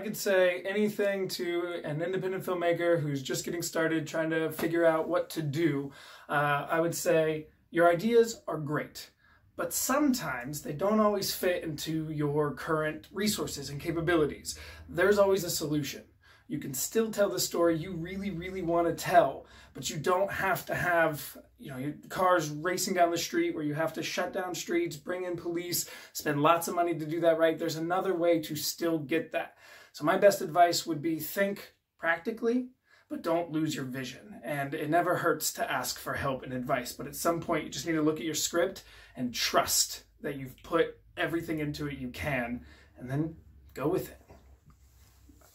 could say anything to an independent filmmaker who's just getting started trying to figure out what to do, I would say your ideas are great, but sometimes they don't always fit into your current resources and capabilities. There's always a solution. You can still tell the story you really, really want to tell, but you don't have to have, your cars racing down the street where you have to shut down streets, bring in police, spend lots of money to do that right. There's another way to still get that. So my best advice would be think practically, but don't lose your vision. And it never hurts to ask for help and advice, but at some point you just need to look at your script and trust that you've put everything into it you can, and then go with it.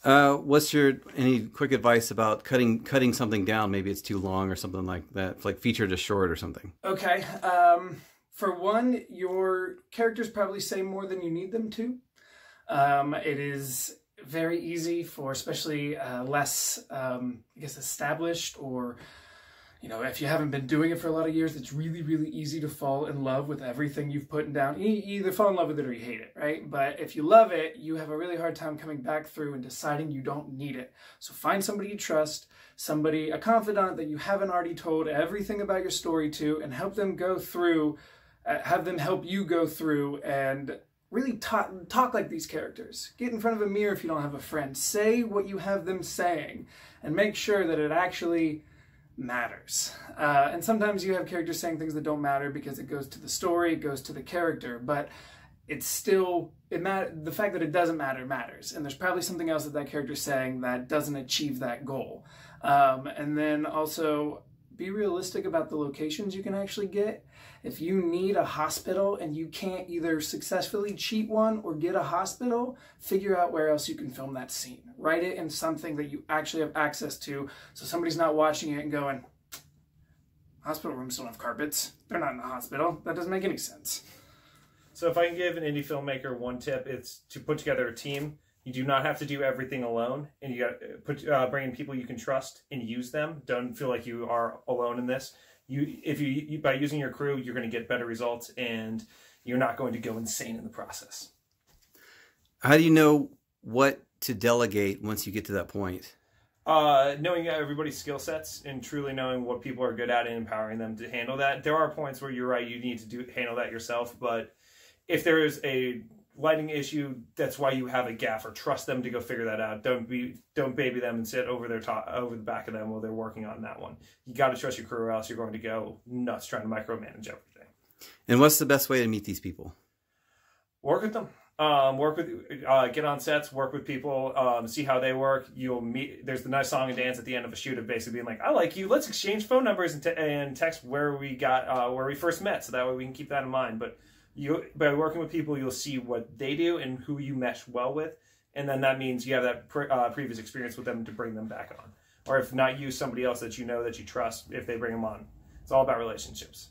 What's any quick advice about cutting something down? Maybe it's too long or something like that, like feature to short or something. Okay. For one, your characters probably say more than you need them to. It is very easy for especially less, I guess, established, or if you haven't been doing it for a lot of years, it's really, really easy to fall in love with everything you've put down. You either fall in love with it or you hate it, right? But if you love it, you have a really hard time coming back through and deciding you don't need it. So find somebody you trust, a confidant that you haven't already told everything about your story to, and help them go through, have them help you go through and really talk like these characters. Get in front of a mirror if you don't have a friend. Say what you have them saying, and make sure that it actually matters. And sometimes you have characters saying things that don't matter because it goes to the story, it goes to the character, but it's still, the fact that it doesn't matter matters. And there's probably something else that character's saying that doesn't achieve that goal. And then also be realistic about the locations you can actually get. If you need a hospital and you can't either successfully cheat one or get a hospital, figure out where else you can film that scene. Write it in something that you actually have access to, so somebody's not watching it and going, hospital rooms don't have carpets. They're not in the hospital. That doesn't make any sense. So if I can give an indie filmmaker one tip, it's to put together a team. You do not have to do everything alone, and you got to bring in people you can trust and use them. Don't feel like you are alone in this. By using your crew, you're going to get better results, and you're not going to go insane in the process. How do you know what to delegate once you get to that point? Knowing everybody's skill sets and truly knowing what people are good at and empowering them to handle that. There are points where you're right, you need to handle that yourself, but if there is a lighting issue, that's why you have a gaffer. Trust them to go figure that out. Don't baby them and sit over the back of them while they're working on that one. You got to trust your crew, or else you're going to go nuts trying to micromanage everything. And what's the best way to meet these people? Work with them. Get on sets, work with people, see how they work. You'll meet. There's the nice song and dance at the end of a shoot of basically being like, "I like you. Let's exchange phone numbers and text where we first met, so that way we can keep that in mind." But by working with people, you'll see what they do and who you mesh well with, and then that means you have that previous experience with them to bring them back on, or if not, use somebody else that you know that you trust if they bring them on. It's all about relationships.